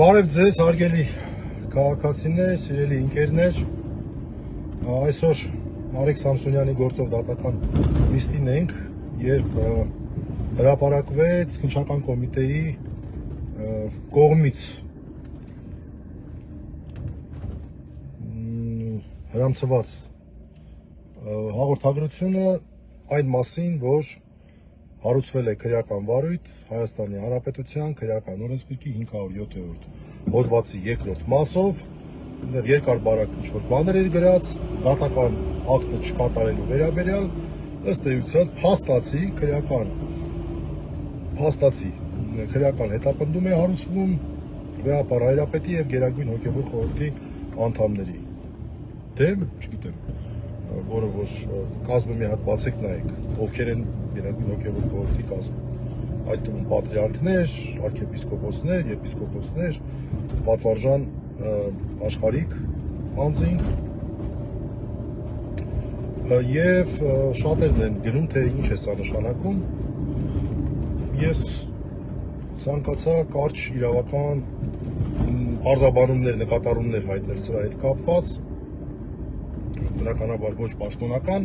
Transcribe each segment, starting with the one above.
Բարև ձեզ, հարգելի քաղաքացիներ, սիրելի ընկերներ, այսօր Արեգ Սամսոնյանի գործով դատական նիստին ենք, երբ հրապարակվեց քննչական կոմիտեի կողմից հրամցված հաղորդագրությունը այն մասին, որ հարուցվել է քրեական վարույթ Հայաստանի Հանրապետության քրեական օրենսգրքի 507-րդ հոդվածի 2-րդ մասով, այնտեղ երկար-բարակ ինչ-որ բաներ էր գրած, դատական ակտը չկատարելու վերաբերյալ, ըստ էության քրեական հետապնդում է հարուցվում վեհապար հայրապետի եւ Գերագույն հոգեվոր խորհրդի անդամների դեմ, չգիտեմ, որը որ կազմը մի հատ բացեք նայեք, ովքեր են Գերագույն հոգեվոր խորհրդի կազմում, այդ թվում պատրիարքներ, արքեպիսկոպոսներ, եպիսկոպոսներ, պատվարժան աշխարհիկ անձինք եւ շատերն են գրում, թե ինչ է սա նշանակում։ Ես ցանկացա կարճ իրավական արձաբանումներ, նկատառումներ հայտնել սրա հետ կապված, բնականաբար ոչ պաշտոնական,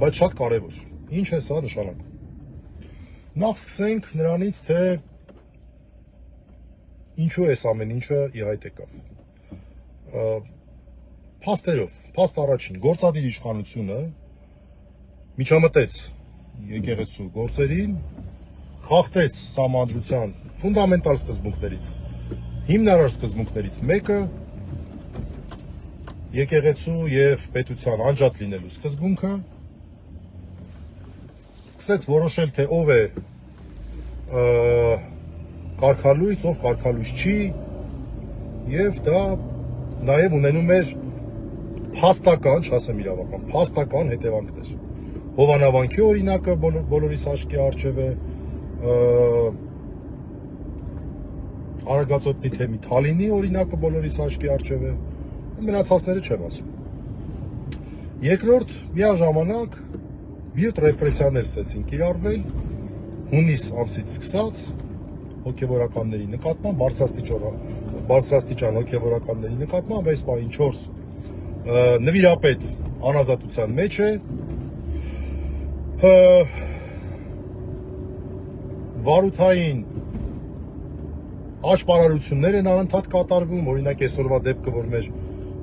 բայց շատ կարևոր։ Ինչ է սա նշանակում։ Նախ սկսենք նրանից, թե ինչու է ամեն ինչը ի հայտ եկավ։ Փաստ առաջին, գործադիր իշխանությունը միջամտեց եկեղեցու գործերին, խախտեց սահմանադրության ֆունդամենտալ սկզբունքներից, հիմնարար սկզբունքներից մեկը եկեղեցու եւ պետության անջատ լինելու սկզբունքը, սկսեց որոշել, թե ով է կարգալույծ, ով կարգալույծ չի, եւ դա նաեւ ունենում էր փաստական, չասեմ իրավական, փաստական հետևանքներ։ Հովանավանքի օրինակը բոլորիս հաշկի առջև է, Արագածոտնի թեմի Թալինի օրինակը բոլորիս հաշկի առջև է, մնացածները չեմ ասում։ Երկրորդ, միաժամանակ բիրտ ռեպրեսիաներ սկսեցին կիրառվել հունիս ամսից սկսած հոգևորականների նկատմամբ, բարձրաստիճան հոգևորականների նկատմամբ, այս պահին 4 նվիրապետ անազատության մեջ է, վարութային աճպարարություններ են անընդհատ կատարվում, օրինակ այսօրվա դեպքը, որ մեր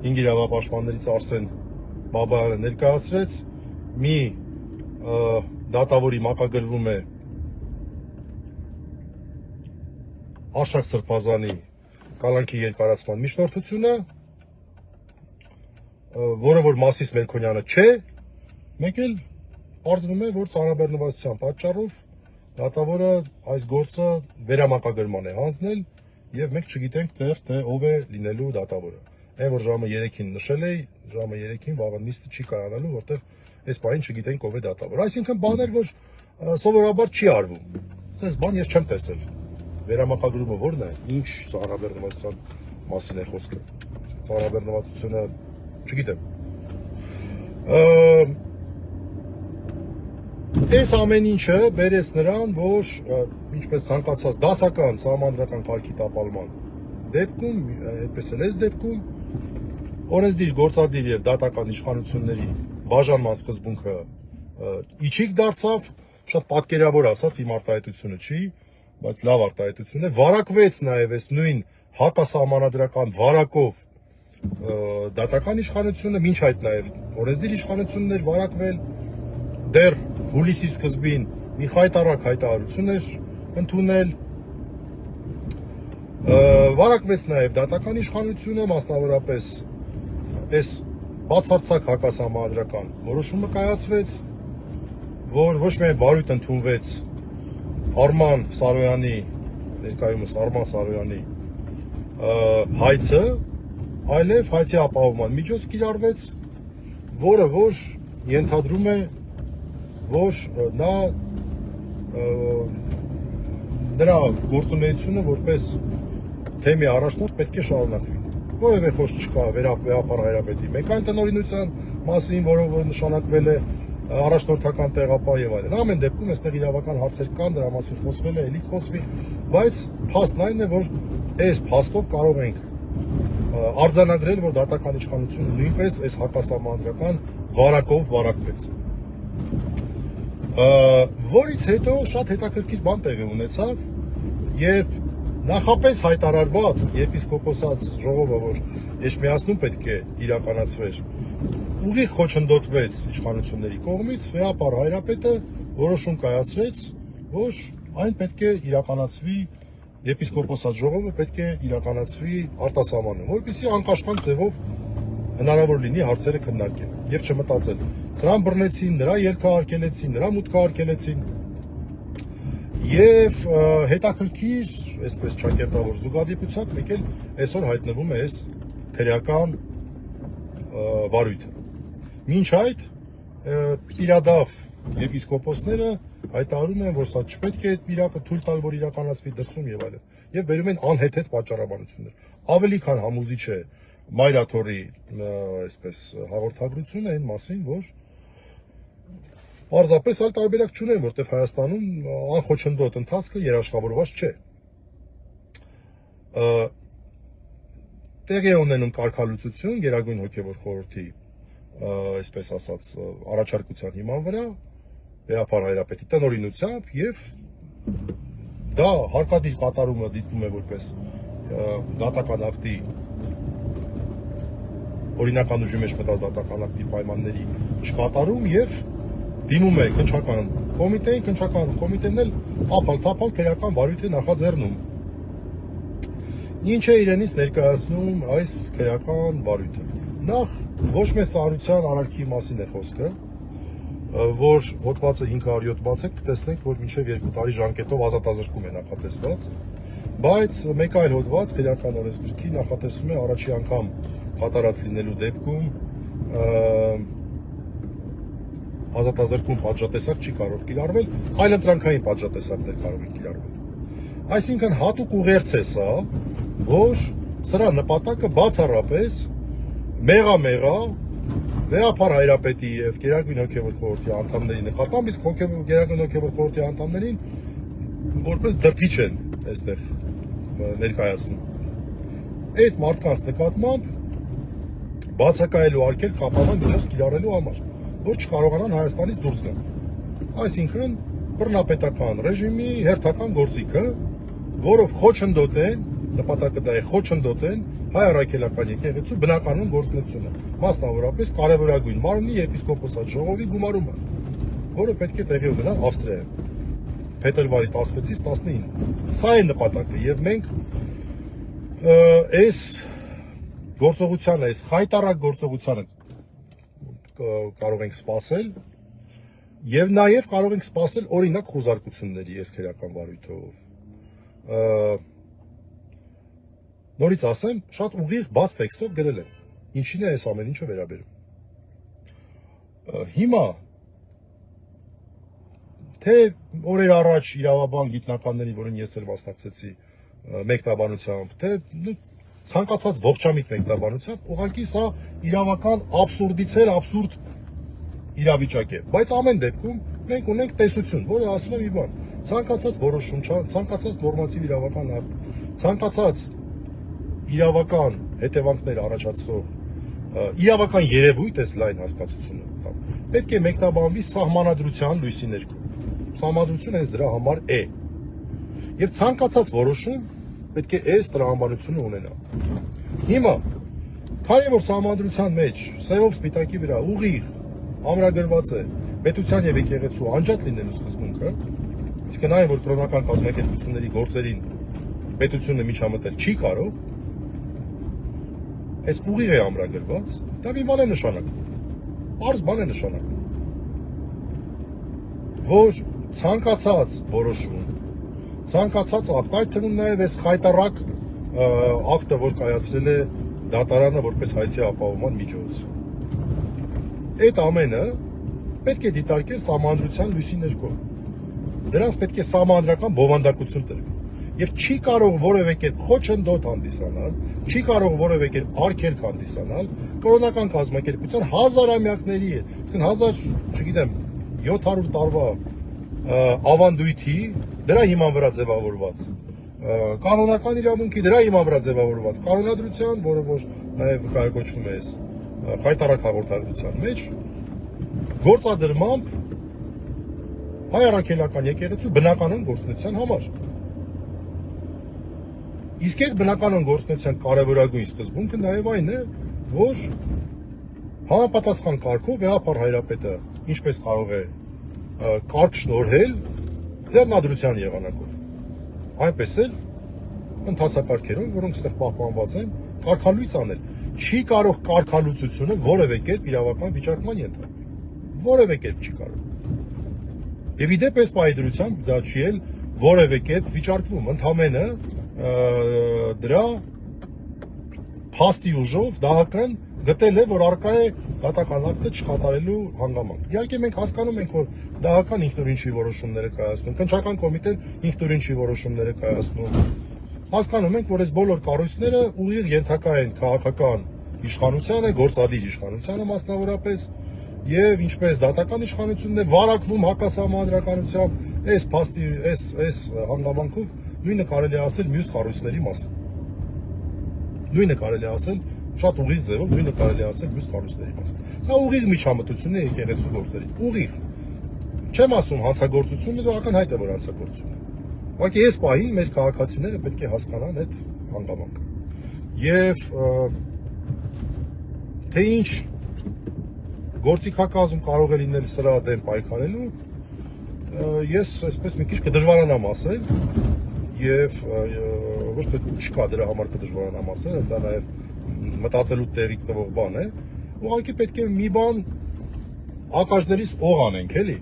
5 իրավապաշտպաններից Արսեն Բաբայանը ներկայացրեց, մի դատավորի մակագրվում է Արշակ Սրբազանի կալանքի երկարացման միջնորդությունը, որը որ Մասիս Մելքոնյանը չէ, մեկ էլ պարզվում է, որ ծանրաբեռնվածության պատճառով դատավորը այս գործը վերամակագրման է հանձնել եւ մենք չգիտենք թե ով է լինելու դատավորը։ Այն որ ժամը 3-ին նշել էի, ժամը 3-ին վաղը նիստը չի կայանալու, որտեղ այս պահին չգիտենք ով է դատավորը։ Այսինքն բաներ, որ սովորաբար չի արվում։ Այսպես բան ես չեմ տեսել։ Վերամակագրումը ո՞րն է, ինչ ծանրաբեռնվածության մասին է խոսքը։ Ծանրաբեռնվածությունը չգիտեմ։ Այս ամեն ինչը բերեց նրան, որ ինչպես ցանկացած դասական սահմանադրական կարգի տապալման դեպքում, այդպես էլ այս դեպքում օրենսդիր, գործադիր եւ դատական իշխանությունների բաժանման սկզբունքը իջիկ դարձավ, շատ պատկերավոր ասած, իմ արտահայտությունը չի, բայց լավ արտահայտություն է, վարակվեց նաեւ այս նույն հակասահմանադրական վարակով դատական իշխանությունը, մինչ այդ նաեւ օրենսդիր իշխանություններ վարակվել, դեռ հուլիսի սկզբին մի խայտառակ հայտարարություն էր ընդունել, վարակվեց նաև դատական իշխանությունը, մասնավորապես այս բացարձակ հակասահմանադրական որոշումը կայացվեց, որ ոչ միայն վարույթ ընդունվեց Արման Սարոյանի, ներկայումս Արման Սարոյանի հայցը, այլև հայցի ապահովման միջոց կիրառվեց, որը որ ենթադրում է, որ նրա գործունեությունը որպես թեմի առաջնորդ պետք է շարունակվի։ Որևէ խոսք չկա վեհապար հայրապետի մեկ այլ տնօրինության մասին, որով որ նշանակվել է առաջնորդական տեղապահ եւ այլն։ Ամեն դեպքում այստեղ իրավական հարցեր կան, դրա մասին խոսվել է, ելի խոսվի, բայց փաստն այն է, որ այս փաստով կարող ենք արձանագրել, որ դատական իշխանությունը նույնպես այս հակասահմանադրական վարակով վարակվեց։ Որից հետո շատ հետաքրքիր բան տեղի ունեցավ եւ նախապես հայտարարված եպիսկոպոսած ժողովը, որ Էջմիածնում պետք է իրականացվեր, ուղիղ խոչընդոտվեց իշխանությունների կողմից, վեհապար հայրապետը որոշում կայացրեց, որ այն պետք է իրականացվի, եպիսկոպոսած ժողովը պետք է իրականացվի արտասահմանում, որպեսզի անկաշկանդ ձևով հնարավոր լինի հարցերը քննարկել եւ չմտածել։ Սրան բռնեցին, նրա ելքը արգելեցին, նրա մուտքը արգելեցին։ Եվ հետաքրքիր, այսպես ճակերտավոր զուգադիպությամբ մեկ էլ այսօր հայտնվում է այս քրեական վարույթը։ Մինչ այդ իրադավ եպիսկոպոսները հայտարարում են, որ սա չպետք է իրաքը թույլ տալ, որ իրականացվի դրսում եւ այլն։ Եվ բերում են անհեթեթ պատճառաբանություններ։ Ավելի քան համոզիչ է Մայրաթորի այսպես հաղորդագրությունը այն մասին, որ պարզապես այլ տարբերակ չունեն, որտեղ Հայաստանում անխոչնդոտ ընթացքը երաշխավորված չէ։ Տեղի է ունենում կարգալուծություն Գերագույն հոգևոր խորհրդի, այսպես ասած, առաջարկության հիման վրա, վեհապար հայրապետի տնօրինությամբ եւ դա հարկադիր կատարումը դիտվում է որպես դատական ակտի օրինական ուժի մեջ մտած դատական ակտի պայմանների չկատարում եւ դիմում է քննչական կոմիտեին, քննչական կոմիտեն էլ ապալ-թափալ քրեական վարույթ է նախաձեռնում։ Ինչ է իրենից ներկայացնում այս քրեական վարույթը։ Նախ ոչ մեծ ծանրության արարքի մասին է խոսքը, որ հոդվածը 507 բացեք, կտեսնենք, որ մինչև 2 տարի ժամկետով ազատազրկում է նախատեսված, բայց մեկ այլ հոդված քրեական օրենսգրքի նախատեսում է առաջի անգամ կատարած լինելու դեպքում ազատազրկում պատժատեսակ չի կարող կիրառվել, այլ ընտրանքային պատժատեսակներ կարող են կիրառվել։ Այսինքն հատուկ ուղերձ է սա, որ սրա նպատակը բացառապես մեղա վեհապար հայրապետի եւ Գերագույն հոգևոր խորհրդի անդամների նկատմամբ, իսկ Գերագույն հոգևոր խորհրդի անդամներին որպես դրդիչ են այստեղ ներկայացնում։ Այդ մարդկանց նկատմամբ բացակայելու արգել խափանան միջոց կիրառելու համար, որ չկարողանան Հայաստանից դուրս գան։ Այսինքն բռնապետական ռեժիմի հերթական գործիքը, որով խոչընդոտեն, նպատակը դա է խոչընդոտեն հայ առաքելական եկեղեցու բնականon գործունեությունը, մասնավորապես կարևորագույն մարմնի եպիսկոպոսատ ժողովի գումարումը, որը պետք է տեղի ունենար Ավստրիայում փետրվարի 16-ից 19։ Սա է նպատակը եւ մենք այս գործողությանը, այս խայտարակ գործողությանը կարող ենք սպասել եւ նաեւ կարող ենք սպասել օրինակ խոզարկությունների այս քրեական վարույթով։ Նորից ասեմ, շատ ուղիղ բաց տեքստով գրել են, ինչին է այս ամեն ինչը վերաբերում։ Հիմա թե օրեր առաջ իրավաբան գիտնականների, որին ես էլ մասնակցեցի մեկնաբանությամբ, թե ցանկացած ողջամիտ մեկնաբանությամբ, ուղղակի սա իրավական աբսուրդից էլ աբսուրդ իրավիճակ է, բայց ամեն դեպքում մենք ունենք տեսություն, որը ասում է մի բան, ցանկացած որոշում, ցանկացած նորմատիվ իրավական ակտ, ցանկացած իրավական հետևանքներ առաջացող իրավական երևույթ էս լայն հասկացությունը պետք է մեկնաբանվի սահմանադրության լույսի ներքո։ Սահմանադրությունը հենց դրա համար է։ Եվ ցանկացած որոշում պետք է այս տրամաբանությունը ունենա։ Հիմա, քանի որ սահմանադրության մեջ սևով սպիտակի վրա ուղիղ ամրագրված է պետության եւ եկեղեցու անջատ լինելու սկզբունքը, իսկ այն որ կրոնական կազմակերպությունների գործերին պետությունը միջամտել չի կարող, այս ուղիղ է ամրագրված, դա մի բան է նշանակում, պարզ բան է նշանակում, որ ցանկացած որոշում, ցանկացած ակտ, այդ թվում նաև այս խայտարակ ակտը, որ կայացրել է դատարանը որպես հայցի ապահովման միջոց, այդ ամենը պետք է դիտարկել սահմանադրության լույսի ներքո, դրանց պետք է սահմանադրական բովանդակություն տրվի, եւ չի կարող որևէ կերպ խոչընդոտ հանդիսանալ, չի կարող որևէ կերպ արգելք հանդիսանալ կրոնական կազմակերպության հազարամյակների հետ, այսինքն 1000, չգիտեմ, 700 տարվա ավանդույթի դրա հիման վրա ձևավորված կանոնական իրավունքի դրա հիման վրա ձևավորված կանոնադրության, որը որ նաեւ կայացվում է խայտարակ հաղորդագրության մեջ գործադրմամբ հայ առաքելական եկեղեցու բնականon գործունեության համար։ Իսկ այդ բնականon գործունեության կարևորագույն սկզբունքը նաեւ այն է, որ համապատասխան կարգով Վեհապար Հայրապետը ինչպես կարող է կարգ շնորհել ձեռնադրության եղանակով, այնպես էլ ընթացակարգերով, որոնք ստեղ պահպանված են, կարգալույծ անել։ Չի կարող կարգալույծությունը որևէ կերպ իրավական վիճակման ենթարկվել։ Որևէ կերպ չի կարող։ Եվ իդեպ այս պայդրությամբ դա չի էլ որևէ կերպ վիճարկվում, ընդհանրապես դրա փաստի ուժով դահական գտել է, որ արկա է դատական ակտը չկատարելու հանգամանք։ Իհարկե մենք հասկանում ենք, որ դահական ինքնուրույն չի որոշումները կայացնում, քննչական կոմիտեն ինքնուրույն չի որոշումները կայացնում։ Հասկանում ենք, որ այս բոլոր կառույցները ուղիղ ենթակա են քաղաքական իշխանությանը, գործադիր իշխանությանը մասնավորապես, եւ ինչպես դատական իշխանությունն է վարակվում հակասահմանադրականությամբ, այս փաստի, այս հանգամանքով նույնը կարելի է ասել մյուս կառույցների մասին։ Նույնը կարելի է ասել շատ ուղիղ ձևով, նույնը կարելի է ասել մյուս կառույցների մասին։ Սա ուղիղ միջամտություն է եկեղեցու գործերի։ Ուղիղ։ Չեմ ասում հանցագործությունը, դա ակնհայտ է, որ հանցագործություն է։ Ուղղակի այս պահին մեր քաղաքացիները պետք է հասկանան այդ հանգամանքը։ Եվ թե ինչ գործիքակազմ կարող է լինել սրա դեմ պայքարելու, ես այսպես մի քիչ կդժվարանամ ասել եւ ոչ թե չկա դրա համար կդժվարանամ ասել, դա նաեւ մտածելու տեղիք տվող բան է, ուղղակի պետք է մի բան ակաժներից օղ անենք, էլի,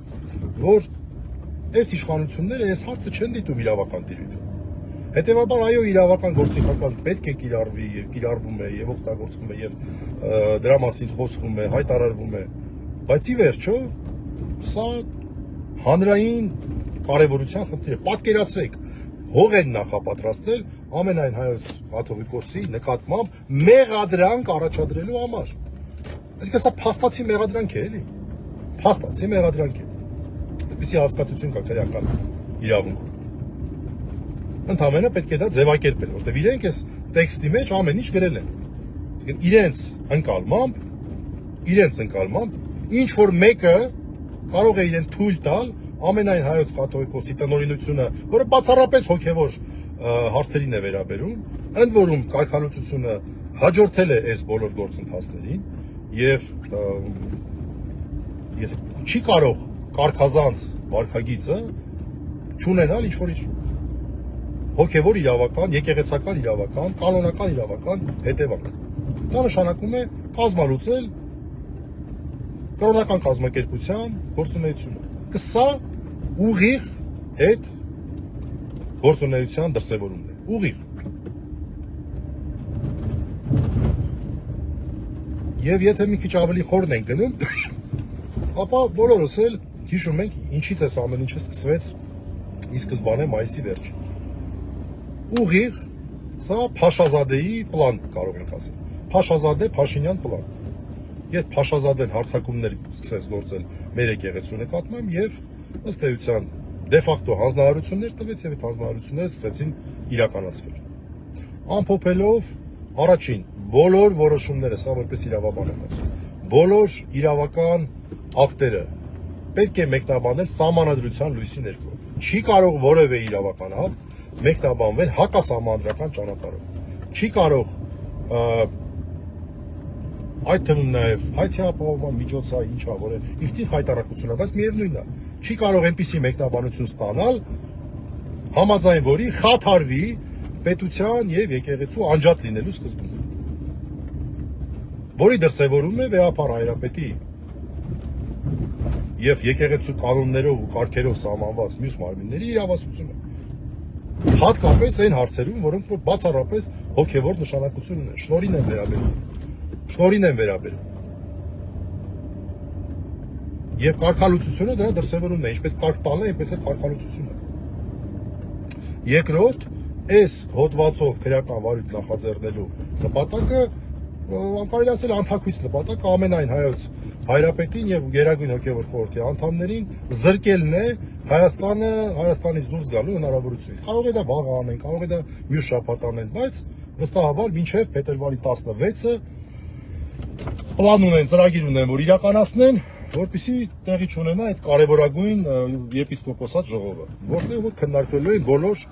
որ այս իշխանությունները այս հարցը չեն դիտում իրավական տիրույթում։ Հետևաբար այո, իրավական գործիքակազմ պետք է կիրառվի եւ կիրառվում է եւ օգտագործվում է եւ դրա մասին խոսվում է, հայտարարվում է, բայց ի վերջո սա հանրային կարևորության խնդիր է։ Պատկերացրեք, հող են նախապատրաստել ամենայն հայոց կաթողիկոսի նկատմամբ մեղադրանք առաջադրելու համար։ Այսինքն սա փաստացի մեղադրանք է, էլի։ Փաստացի մեղադրանք է։ Այդպիսի հասկացություն կա քրեական իրավունքում։ Ընդհանրապես պետք է դա ձևակերպել, որտեղ իրենք այս տեքստի մեջ ամեն ինչ գրել են։ Այսինքն իրենց ընկալմամբ ինչ որ մեկը կարող է իրեն թույլ տալ ամենայն հայոց կաթողիկոսի տնօրինությունը, որը բացառապես հոգևոր հարցերին է վերաբերում, ընդ որում կարգալուծությունը հաջորդել է այս բոլոր գործընթացներին եւ չի կարող կարգազանց վարքագիծը չունենալ ինչ որ հոգևոր իրավական, եկեղեցական իրավական, կանոնական իրավական հետևանք։ Դա նշանակում է կազմալուծել կրոնական կազմակերպության գործունեությունը։ Սա ուղիղ այդ գործունեության դրսևորումն է, ուղիղ։ Եվ եթե մի քիչ ավելի խորն ենք գնում, ապա բոլորս էլ հիշում ենք ինչից էս ամեն ինչը սկսվեց ի սկզբանե մայիսի վերջին։ Ուղիղ, սա Փաշազադեի պլան կարող ենք ասել։ Փաշազադե Փաշինյան պլան։ Երբ Փաշազադեն հարձակումներ սկսեց գործել մեր եկեղեցու նկատմամբ եւ ըստ էության դե ֆակտո հանձնարարություններ տվեց եւ այդ հանձնարարությունները սկսեցին իրականացվել։ Ամփոփելով առաջին բոլոր որոշումները, սա որպես իրավաբան եմ ասում, բոլոր իրավական ակտերը պետք է մեկնաբանել սահմանադրության լույսի ներքո։ Չի կարող որևէ իրավական ակտ մեկնաբանվել հակասահմանադրական ճանապարհով։ Չի կարող այդ թվում նաև հայցի ապահովման միջոցը ինչա, որ իհտի խայտարակություն է, բայց միևնույնն է, չի կարող այնպիսի մեկնաբանություն ստանալ, համաձայն որի խաթարվի պետության եւ եկեղեցու անջատ լինելու սկզբունքը, որի դրսևորում է Վեհապար Հայրապետի եւ եկեղեցու կանոններով ու կարգերով սահմանված մյուս մարմինների իրավասությունը։ Հատկապես այն հարցերում, որոնք որ բացառապես հոգևոր նշանակություն ունեն, շնորհին են վերաբերում։ Եվ կարգալուծությունը դրա դրսևորումն է, ինչպես կարգ տալն է, այնպես էլ կարգալուծությունը։ Երկրորդ, այս հոդվածով քրեական վարույթ նախաձեռնելու նպատակը կարելի ասել անթակույց նպատակ ամենայն հայոց հայրապետին եւ Գերագույն հոգեվոր խորհրդի անդամներին զրկելն է Հայաստանից դուրս գալու հնարավորությունից։ Կարող է դա վաղ անեն, կարող է դա մյուս շաբաթ անեն, բայց վստահաբար մինչև փետրվարի 16-ը պլան ունեն, ծրագիր ունեն, որ իրականացնեն, որպեսզի տեղի չունենա այդ կարևորագույն եպիսկոպոսատ ժողովը, որտեղ որ քննարկվելու են բոլոր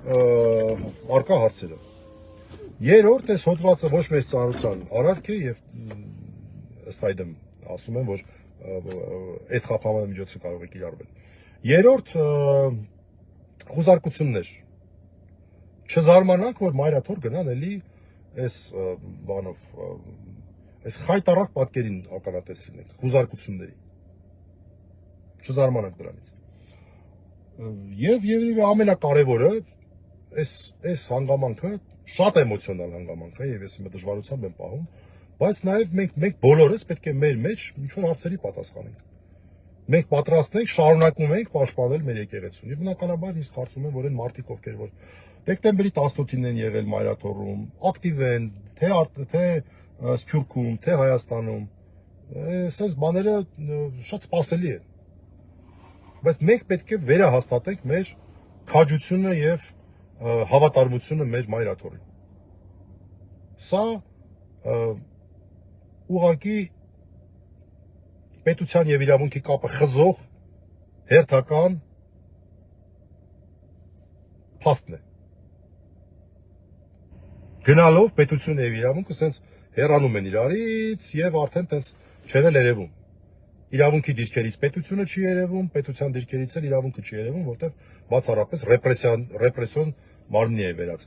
արկա հարցերը։ Երրորդ, այս հոդվածը ոչ մեծ ծանրության արարք է եւ ըստ այդմ ասում են, որ այդ խափանման միջոցը կարող է կիրառվել։ Երրորդ, խուզարկություններ։ Չզարմանանք, որ Մայրաթոր գնան էլի այս բանով, այս խայտարակ պատկերին ականատես լինենք, խուզարկությունների։ Չզարմանանք դրանից։ Եվ երևի ամենակարևորը, այս հանգամանքը շատ էմոցիոնալ հանգամանք է եւ ես հիմա դժվարությամբ եմ պահում, բայց նաեւ մենք բոլորս պետք է մեր մեջ ինչ-որ հարցերի պատասխանենք։ Մենք պատրաստ ենք, շարունակում ենք պաշտպանել մեր եկեղեցուն։ Եվ բնականաբար ես կարծում եմ, որ այն մարդիկ, ովքեր որ դեկտեմբերի 18-ին են եղել Մայրաթոռում, ակտիվ են, թե Սփյուռքում, թե Հայաստանում, այսպես բաները շատ սպասելի են։ Բայց մենք պետք է վերահաստատենք մեր քաջությունը եւ հավատարմությունը մեր Մայրաթոռին։ Սա ուղղակի պետության եւ իրավունքի կապը խզող հերթական փաստն է։ Գնալով պետությունը եւ իրավունքը սենց հեռանում են իրարից եւ արդեն տենց չեն էլ երևում։ Իրավունքի դիրքերից պետությունը չի երևում, պետության դիրքերից էլ իրավունքը չի երևում, որտեղ բացառապես ռեպրեսիոն մարմնի է վերածվել։